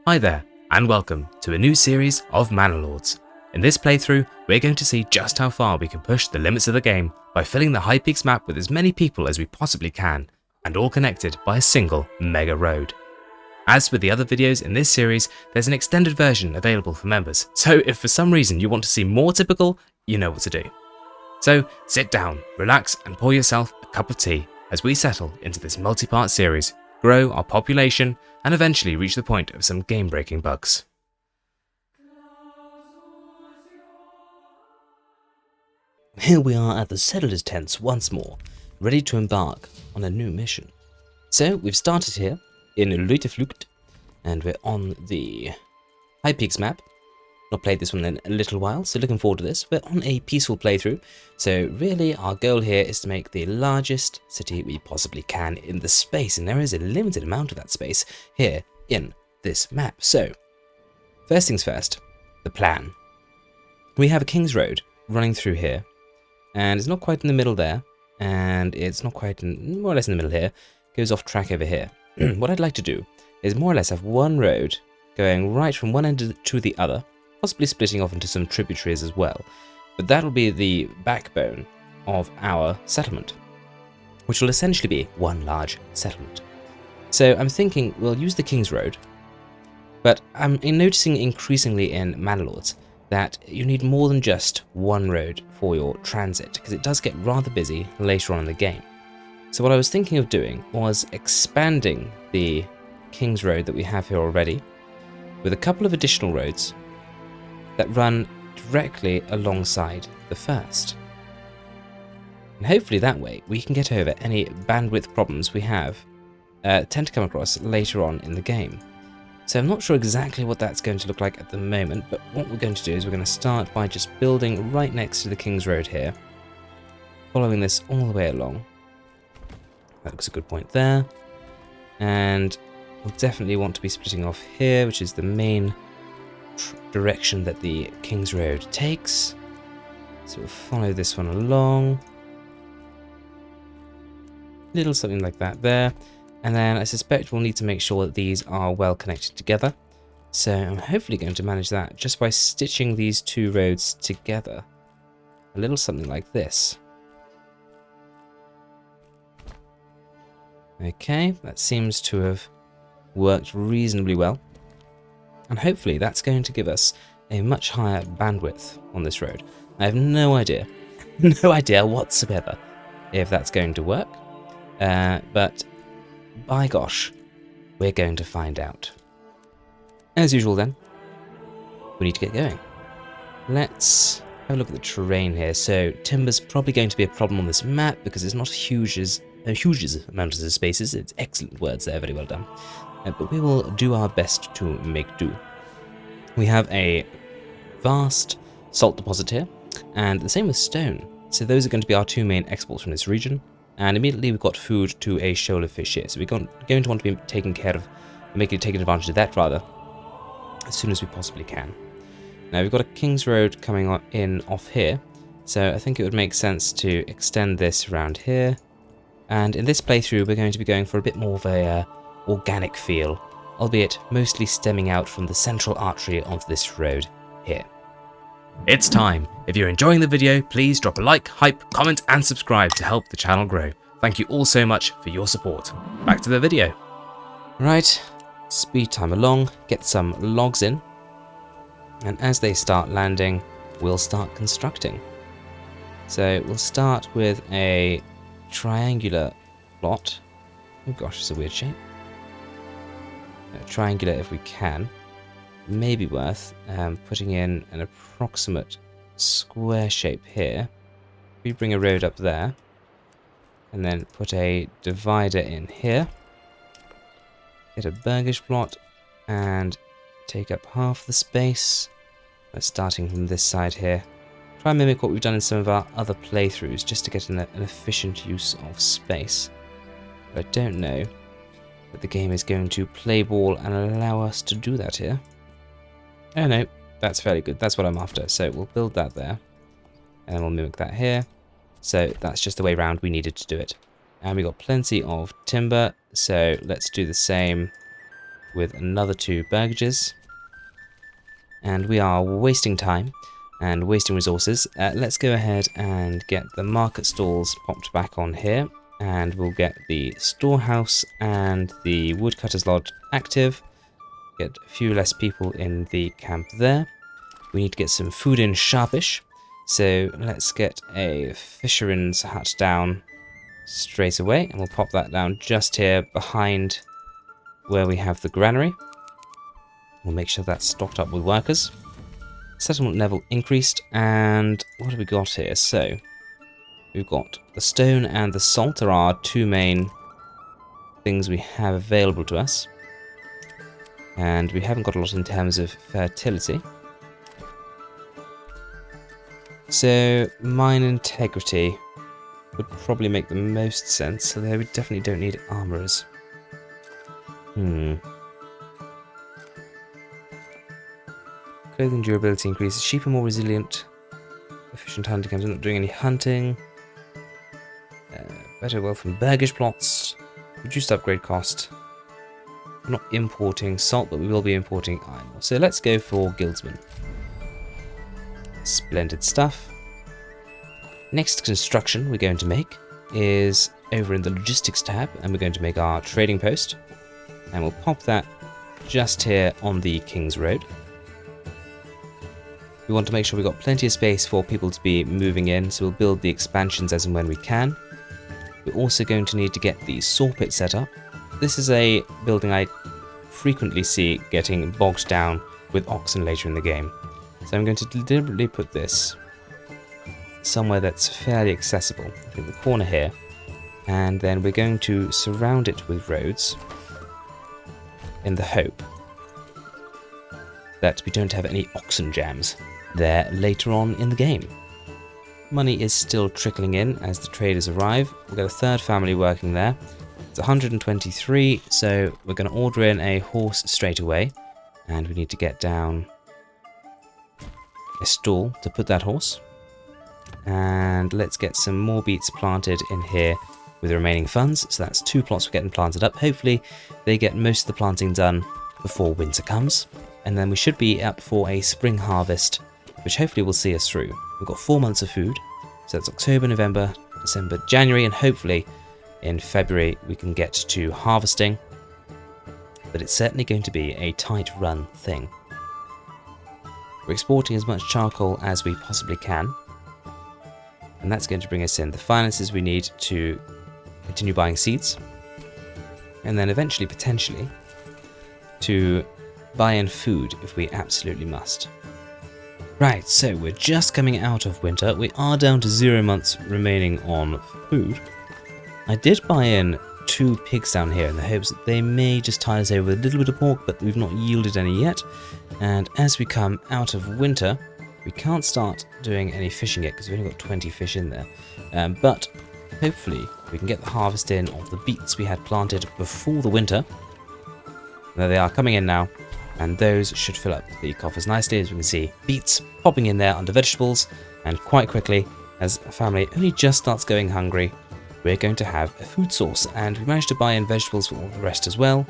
Hi there, and welcome to a new series of Manor Lords. In this playthrough, we're going to see just how far we can push the limits of the game by filling the High Peaks map with as many people as we possibly can, and all connected by a single mega road. As with the other videos in this series, there's an extended version available for members, so if for some reason you want to see more typical, you know what to do. So sit down, relax, and pour yourself a cup of tea as we settle into this multi-part series, grow our population, and eventually reach the point of some game-breaking bugs. Here we are at the settlers' tents once more, ready to embark on a new mission. So we've started here in Leuter Flucht, and we're on the High Peaks map. Not played this one in a little while, so looking forward to this. We're on a peaceful playthrough, so really our goal here is to make the largest city we possibly can in the space, and there is a limited amount of that space here in this map. So, first things first, the plan. We have a King's Road running through here, and it's not quite in the middle there, and it's not quite more or less in the middle here, goes off track over here. What I'd like to do is more or less have one road going right from one end to the other, possibly splitting off into some tributaries as well. But that'll be the backbone of our settlement, which will essentially be one large settlement. So I'm thinking we'll use the King's Road, but I'm noticing increasingly in Manor Lords that you need more than just one road for your transit, because it does get rather busy later on in the game. So what I was thinking of doing was expanding the King's Road that we have here already with a couple of additional roads that run directly alongside the first. And hopefully that way we can get over any bandwidth problems we tend to come across later on in the game. So I'm not sure exactly what that's going to look like at the moment, but what we're going to do is we're going to start by just building right next to the King's Road here, following this all the way along. That looks a good point there. And we'll definitely want to be splitting off here, which is the main direction that the King's Road takes. So we'll follow this one along. Little something like that there. And then I suspect we'll need to make sure that these are well connected together. So I'm hopefully going to manage that just by stitching these two roads together. A little something like this. Okay, that seems to have worked reasonably well. And hopefully that's going to give us a much higher bandwidth on this road. I have no idea, no idea whatsoever if that's going to work. But by gosh, we're going to find out. As usual then, we need to get going. Let's have a look at the terrain here. So timber's probably going to be a problem on this map because it's not a huge amount of spaces. It's excellent words there, very well done. But we will do our best to make do. We have a vast salt deposit here, and the same with stone. So those are going to be our two main exports from this region. And immediately we've got food to a shoal of fish here. So we're going to want to be taking advantage of that rather, as soon as we possibly can. Now we've got a King's Road coming off here. So I think it would make sense to extend this around here. And in this playthrough, we're going to be going for a bit more of a organic feel, albeit mostly stemming out from the central artery of this road here. It's time. If you're enjoying the video, please drop a like, hype, comment, and subscribe to help the channel grow. Thank you all so much for your support. Back to the video. Right, speed time along, get some logs in, and as they start landing, we'll start constructing. So we'll start with a triangular plot. Oh gosh, it's a weird shape. Triangular if we can. Maybe worth putting in an approximate square shape here. We bring a road up there, and then put a divider in here. Get a burgish plot, and take up half the space. Starting from this side here. Try and mimic what we've done in some of our other playthroughs, just to get an efficient use of space. But I don't know that the game is going to play ball and allow us to do that here. Oh no, that's fairly good. That's what I'm after. So we'll build that there. And then we'll mimic that here. So that's just the way around we needed to do it. And we got plenty of timber, so let's do the same with another 2 burgages. And we are wasting time and wasting resources. Let's go ahead and get the market stalls popped back on here. And we'll get the storehouse and the woodcutter's lodge active. Get a few less people in the camp there. We need to get some food in sharpish. So let's get a fisherman's hut down straight away. And we'll pop that down just here behind where we have the granary. We'll make sure that's stocked up with workers. Settlement level increased. And what have we got here? So we've got the stone and the salt are our 2 main things we have available to us. And we haven't got a lot in terms of fertility. So mine integrity would probably make the most sense, although we definitely don't need armorers. Clothing durability increases. Sheep are more resilient. Efficient hunting comes. I'm not doing any hunting. Better wealth from burgage plots. Reduced upgrade cost. We're not importing salt, but we will be importing iron ore. So let's go for guildsmen. Splendid stuff. Next construction we're going to make is over in the logistics tab, and we're going to make our trading post. And we'll pop that just here on the King's Road. We want to make sure we've got plenty of space for people to be moving in, so we'll build the expansions as and when we can. We're also going to need to get the saw pit set up. This is a building I frequently see getting bogged down with oxen later in the game. So I'm going to deliberately put this somewhere that's fairly accessible. I think the corner here. And then we're going to surround it with roads in the hope that we don't have any oxen jams there later on in the game. Money is still trickling in as the traders arrive. We've got a 3rd family working there. It's 123, so we're going to order in a horse straight away. And we need to get down a stall to put that horse. And let's get some more beets planted in here with the remaining funds. So that's 2 plots we're getting planted up. Hopefully they get most of the planting done before winter comes. And then we should be up for a spring harvest, which hopefully will see us through. We've got 4 months of food. So that's October, November, December, January, and hopefully in February we can get to harvesting. But it's certainly going to be a tight run thing. We're exporting as much charcoal as we possibly can. And that's going to bring us in the finances we need to continue buying seeds. And then eventually, potentially, to buy in food if we absolutely must. Right, so we're just coming out of winter. We are down to 0 months remaining on food. I did buy in 2 pigs down here in the hopes that they may just tide us over with a little bit of pork, but we've not yielded any yet. And as we come out of winter, we can't start doing any fishing yet because we've only got 20 fish in there. But hopefully we can get the harvest in of the beets we had planted before the winter. There they are coming in now, and those should fill up the coffers nicely. As we can see, beets popping in there under vegetables, and quite quickly, as a family only just starts going hungry, we're going to have a food source. And we managed to buy in vegetables for all the rest as well,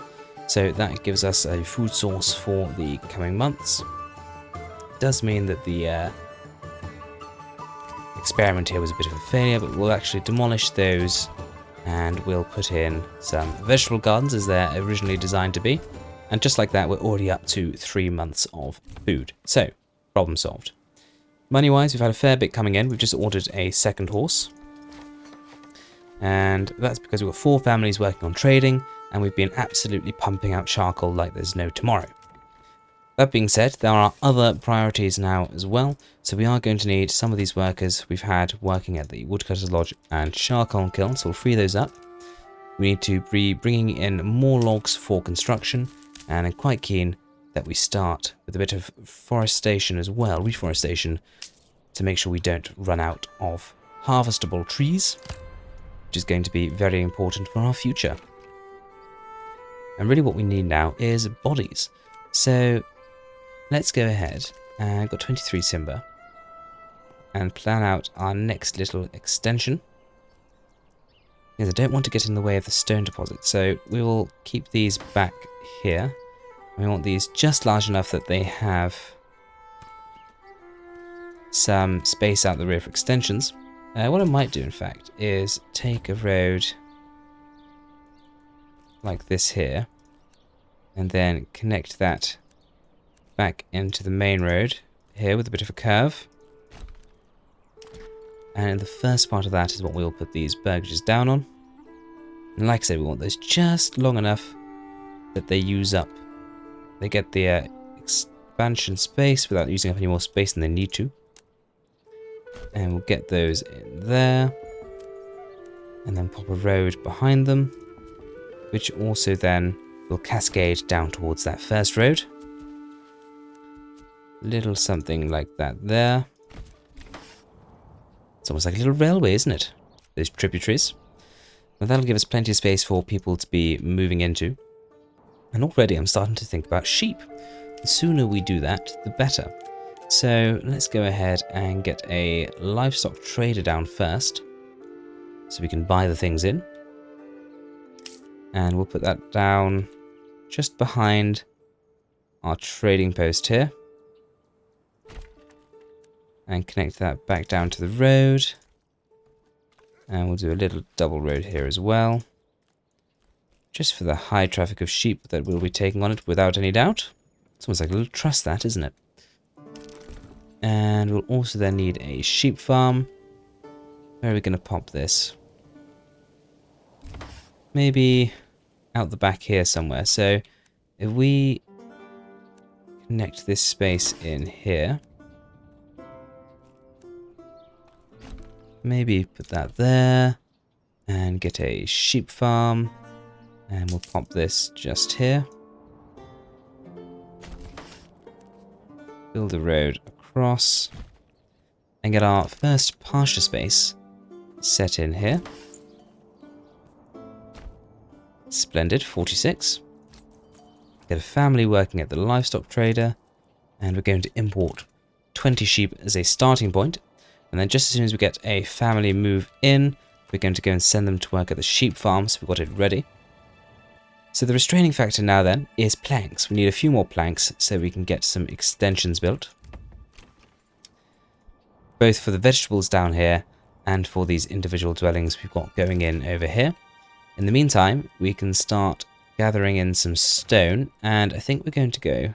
so that gives us a food source for the coming months. Does mean that the experiment here was a bit of a failure, but we'll actually demolish those and we'll put in some vegetable gardens as they're originally designed to be. And just like that, we're already up to 3 months of food. So, problem solved. Money-wise, we've had a fair bit coming in. We've just ordered a 2nd horse. And that's because we've got 4 families working on trading, and we've been absolutely pumping out charcoal like there's no tomorrow. That being said, there are other priorities now as well, so we are going to need some of these workers we've had working at the woodcutter's lodge and charcoal kiln, so we'll free those up. We need to be bringing in more logs for construction, and I'm quite keen that we start with a bit of forestation as well, reforestation, to make sure we don't run out of harvestable trees, which is going to be very important for our future. And really what we need now is bodies. So let's go ahead, and I've got 23 timber, and plan out our next little extension. Because I don't want to get in the way of the stone deposit, so we will keep these back here. We want these just large enough that they have some space out the rear for extensions. What I might do, in fact, is take a road like this here, and then connect that back into the main road here with a bit of a curve. And the first part of that is what we'll put these burgages down on. And like I said, we want those just long enough that they use up. They get the expansion space without using up any more space than they need to. And we'll get those in there. And then pop a road behind them, which also then will cascade down towards that first road. Little something like that there. It's almost like a little railway, isn't it? Those tributaries. But that'll give us plenty of space for people to be moving into. And already I'm starting to think about sheep. The sooner we do that, the better. So let's go ahead and get a livestock trader down first, so we can buy the things in. And we'll put that down just behind our trading post here. And connect that back down to the road. And we'll do a little double road here as well, just for the high traffic of sheep that we'll be taking on it without any doubt. It's almost like a little trust, that, isn't it? And we'll also then need a sheep farm. Where are we going to pop this? Maybe out the back here somewhere. So if we connect this space in here, maybe put that there and get a sheep farm, and we'll pop this just here. Build a road across and get our first pasture space set in here. Splendid, 46. Get a family working at the livestock trader, and we're going to import 20 sheep as a starting point. And then just as soon as we get a family move in, we're going to go and send them to work at the sheep farm, so we've got it ready. So the restraining factor now then is planks. We need a few more planks so we can get some extensions built, both for the vegetables down here and for these individual dwellings we've got going in over here. In the meantime, we can start gathering in some stone, and I think we're going to go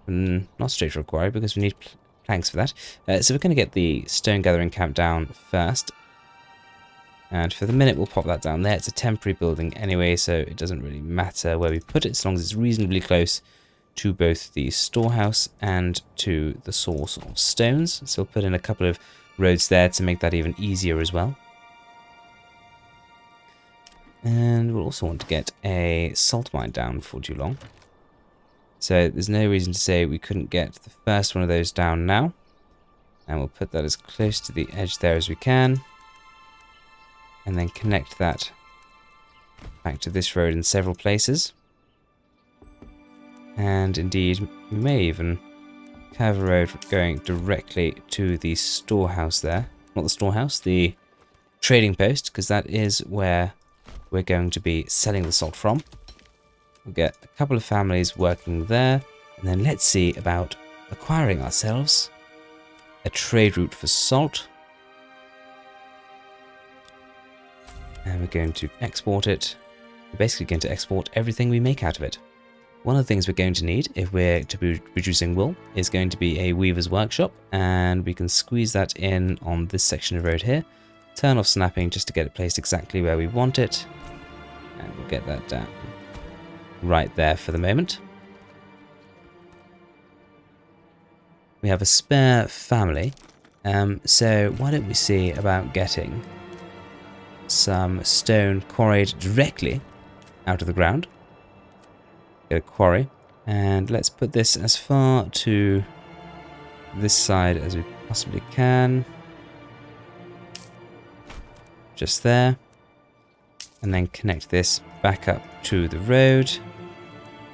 not straight to a quarry because we need planks for that. So we're going to get the stone gathering camp down first. And for the minute, we'll pop that down there. It's a temporary building anyway, so it doesn't really matter where we put it, as long as it's reasonably close to both the storehouse and to the source of stones. So we'll put in a couple of roads there to make that even easier as well. And we'll also want to get a salt mine down before too long. So there's no reason to say we couldn't get the first one of those down now. And we'll put that as close to the edge there as we can. And then connect that back to this road in several places. And indeed, we may even have a road going directly to the storehouse there. Not the storehouse, the trading post, because that is where we're going to be selling the salt from. We'll get a couple of families working there, and then let's see about acquiring ourselves a trade route for salt. And we're going to export it. We're basically going to export everything we make out of it. One of the things we're going to need, if we're to be producing wool, is going to be a weaver's workshop, and we can squeeze that in on this section of road here. Turn off snapping just to get it placed exactly where we want it, and we'll get that down right there for the moment. We have a spare family, so why don't we see about getting some stone quarried directly out of the ground. Get a quarry, and let's put this as far to this side as we possibly can. Just there. And then connect this back up to the road.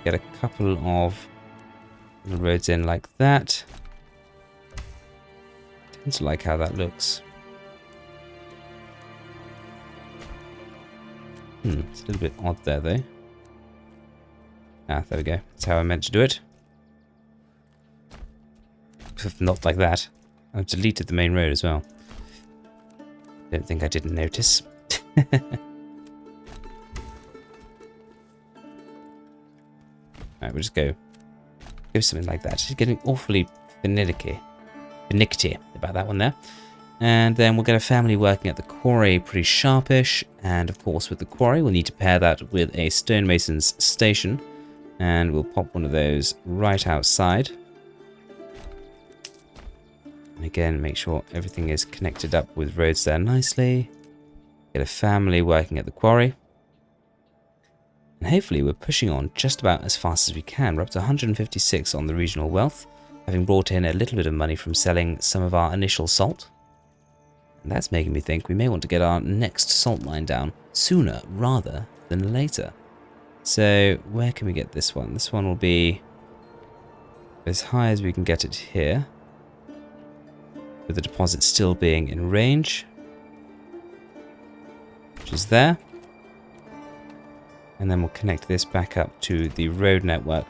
Get a couple of little roads in like that. I tend to like how that looks. It's a little bit odd there though. Ah, there we go. That's how I meant to do it. Not like that. I've deleted the main road as well. Don't think I didn't notice. Alright, we'll just go something like that. She's getting awfully finicky about that one there. And then we'll get a family working at the quarry pretty sharpish. And of course with the quarry we'll need to pair that with a stonemason's station. And we'll pop one of those right outside. And again, make sure everything is connected up with roads there nicely. Get a family working at the quarry. And hopefully we're pushing on just about as fast as we can. We're up to 156 on the regional wealth, having brought in a little bit of money from selling some of our initial salt. And that's making me think we may want to get our next salt mine down sooner rather than later. So where can we get this one? This one will be as high as we can get it here, with the deposit still being in range, which is there. And then we'll connect this back up to the road network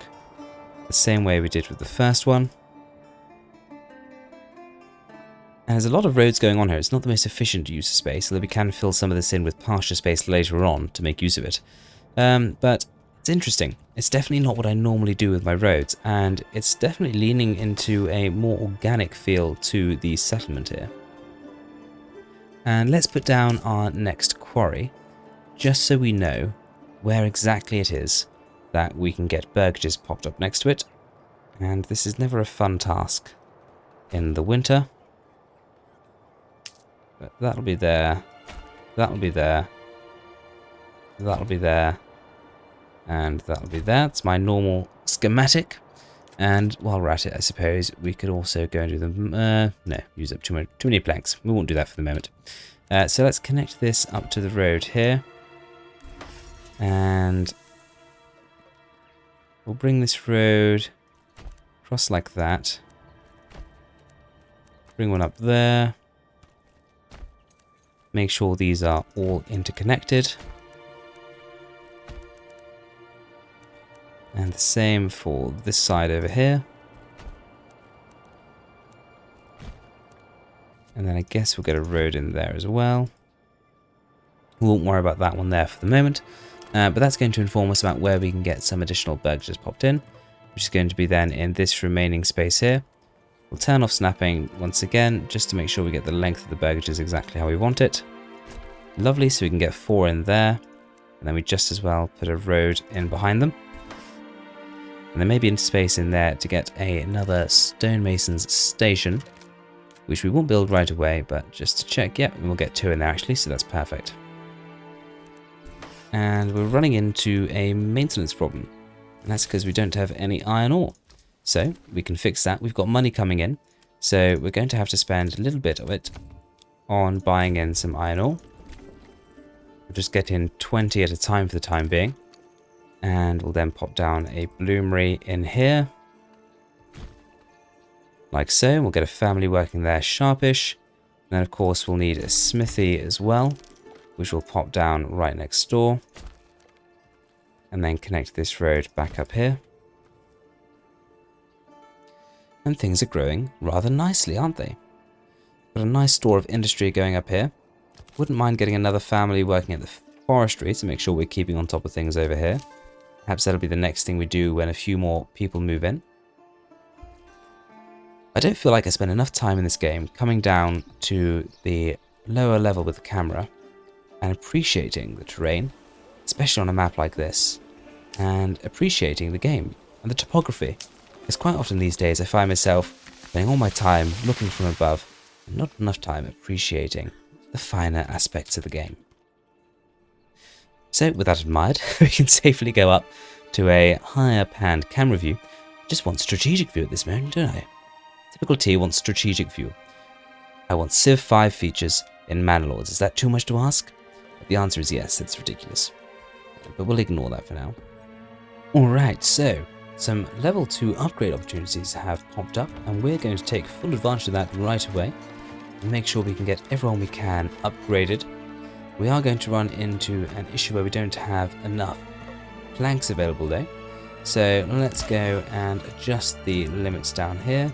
the same way we did with the first one. And there's a lot of roads going on here. It's not the most efficient use of space, although we can fill some of this in with pasture space later on to make use of it. But it's interesting. It's definitely not what I normally do with my roads, and it's definitely leaning into a more organic feel to the settlement here. And let's put down our next quarry, just so we know where exactly it is that we can get burgages popped up next to it. And this is never a fun task in the winter. But that'll be there, that'll be there, that'll be there, and that'll be there. It's my normal schematic. And while we're at it, I suppose we could also go and do them. No, use up too many planks. We won't do that for the moment. So let's connect this up to the road here. And we'll bring this road across like that. Bring one up there. Make sure these are all interconnected. And the same for this side over here. And then I guess we'll get a road in there as well. We won't worry about that one there for the moment. But that's going to inform us about where we can get some additional burgages popped in, which is going to be then in this remaining space here. We'll turn off snapping once again, just to make sure we get the length of the burgages exactly how we want it. Lovely, so we can get 4 in there. And then we just as well put a road in behind them. And there may be space in there to get another stonemason's station, which we won't build right away, but just to check, yeah, we'll get 2 in there actually, so that's perfect. And we're running into a maintenance problem, and that's because we don't have any iron ore. So we can fix that. We've got money coming in, so we're going to have to spend a little bit of it on buying in some iron ore. We'll just get in 20 at a time for the time being, and we'll then pop down a bloomery in here, like so. We'll get a family working there sharpish, and then of course we'll need a smithy as well, which will pop down right next door, and then connect this road back up here. And things are growing rather nicely, aren't they? Got a nice store of industry going up here. Wouldn't mind getting another family working at the forestry to make sure we're keeping on top of things over here. Perhaps that'll be the next thing we do when a few more people move in. I don't feel like I spend enough time in this game coming down to the lower level with the camera and appreciating the terrain, especially on a map like this, and appreciating the game and the topography. Because quite often these days I find myself spending all my time looking from above and not enough time appreciating the finer aspects of the game. So with that admired, we can safely go up to a higher panned camera view. Just want strategic view at this moment, don't I? Typical T wants strategic view. I want Civ 5 features in Manor Lords. Is that too much to ask? The answer is yes, it's ridiculous. But we'll ignore that for now. Alright, so some level 2 upgrade opportunities have popped up, and we're going to take full advantage of that right away and make sure we can get everyone we can upgraded. We are going to run into an issue where we don't have enough planks available though, So let's go and adjust the limits down here.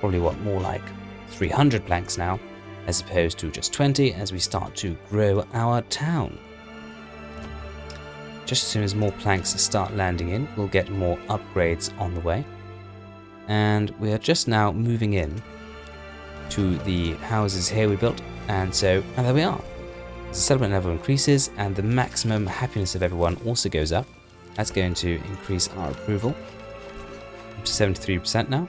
Probably want more like 300 planks now, as opposed to just 20 as we start to grow our town. Just as soon as more planks start landing in, we'll get more upgrades on the way. And we are just now moving in to the houses here we built, and there we are. The settlement level increases and the maximum happiness of everyone also goes up. That's going to increase our approval up to 73% now.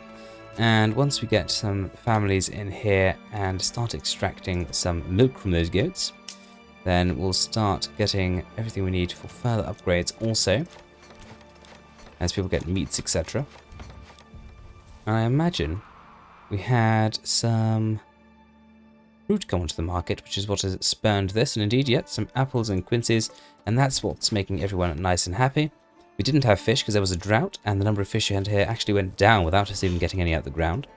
And once we get some families in here and start extracting some milk from those goats, then we'll start getting everything we need for further upgrades also, as people get meats, etc. And I imagine we had some fruit come onto the market, which is what has spurned this, and indeed, yet some apples and quinces, and that's what's making everyone nice and happy. We didn't have fish because there was a drought, and the number of fish we had here actually went down without us even getting any out of the ground.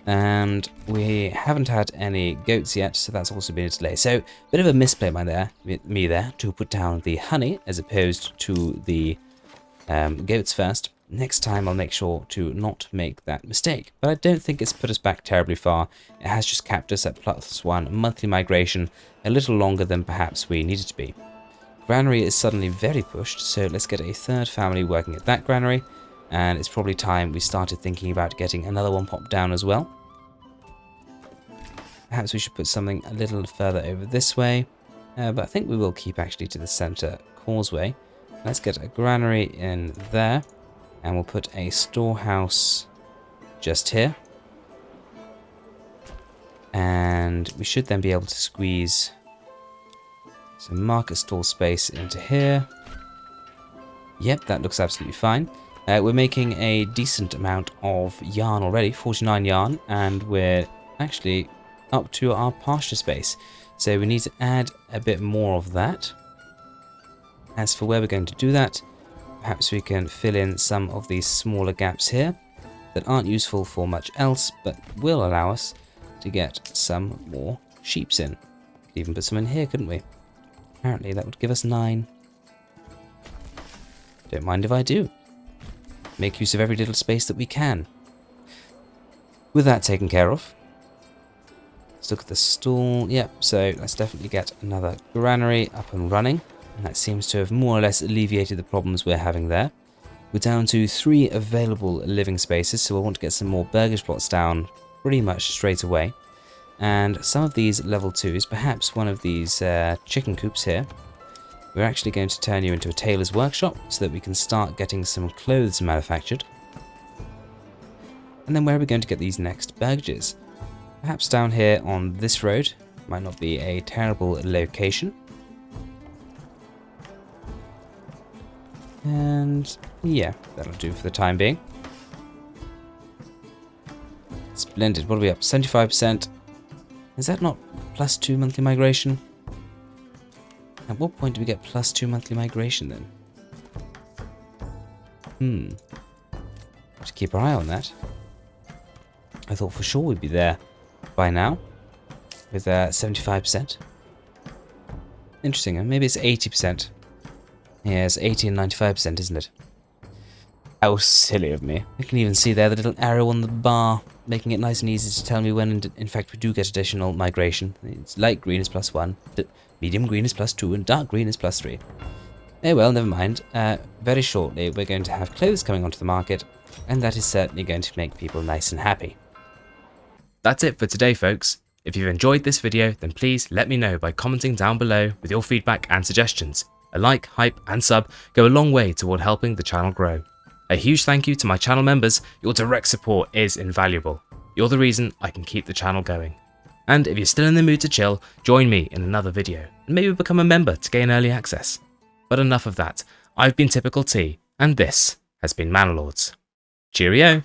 And we haven't had any goats yet, so that's also been a delay. So, a bit of a misplay by me there, to put down the honey as opposed to the goats first. Next time I'll make sure to not make that mistake. But I don't think it's put us back terribly far. It has just capped us at +1 monthly migration, a little longer than perhaps we needed to be. Granary is suddenly very pushed, so let's get a third family working at that granary. And it's probably time we started thinking about getting another one popped down as well. Perhaps we should put something a little further over this way. But I think we will keep actually to the center causeway. Let's get a granary in there. And we'll put a storehouse just here. And we should then be able to squeeze some market stall space into here. Yep, that looks absolutely fine. We're making a decent amount of yarn already, 49 yarn, and we're actually up to our pasture space. So we need to add a bit more of that. As for where we're going to do that, perhaps we can fill in some of these smaller gaps here that aren't useful for much else, but will allow us to get some more sheeps in. Could even put some in here, couldn't we? Apparently that would give us 9. Don't mind if I do. Make use of every little space that we can. With that taken care of, let's look at the stall. Yep, so let's definitely get another granary up and running. And that seems to have more or less alleviated the problems we're having there. We're down to 3 available living spaces, so we'll want to get some more burgage plots down pretty much straight away. And some of these level 2s, perhaps one of these chicken coops here, we're actually going to turn you into a tailor's workshop so that we can start getting some clothes manufactured. And then where are we going to get these next burgages? Perhaps down here on this road. Might not be a terrible location. And yeah, that'll do for the time being. Splendid. What are we up? 75%. Is that not +2 monthly migration? At what point do we get +2 monthly migration then? Have to keep our eye on that. I thought for sure we'd be there by now with 75%. Interesting. Maybe it's 80%. Yeah, it's 80 and 95%, isn't it? How silly of me. I can even see there the little arrow on the bar, making it nice and easy to tell me when, in fact, we do get additional migration. It's light green is +1, medium green is +2, and dark green is +3. Oh well, never mind. Very shortly, we're going to have clothes coming onto the market, and that is certainly going to make people nice and happy. That's it for today, folks. If you've enjoyed this video, then please let me know by commenting down below with your feedback and suggestions. A like, hype, and sub go a long way toward helping the channel grow. A huge thank you to my channel members. Your direct support is invaluable. You're the reason I can keep the channel going. And if you're still in the mood to chill, join me in another video, and maybe become a member to gain early access. But enough of that. I've been Typical T, and this has been Manor Lords. Cheerio!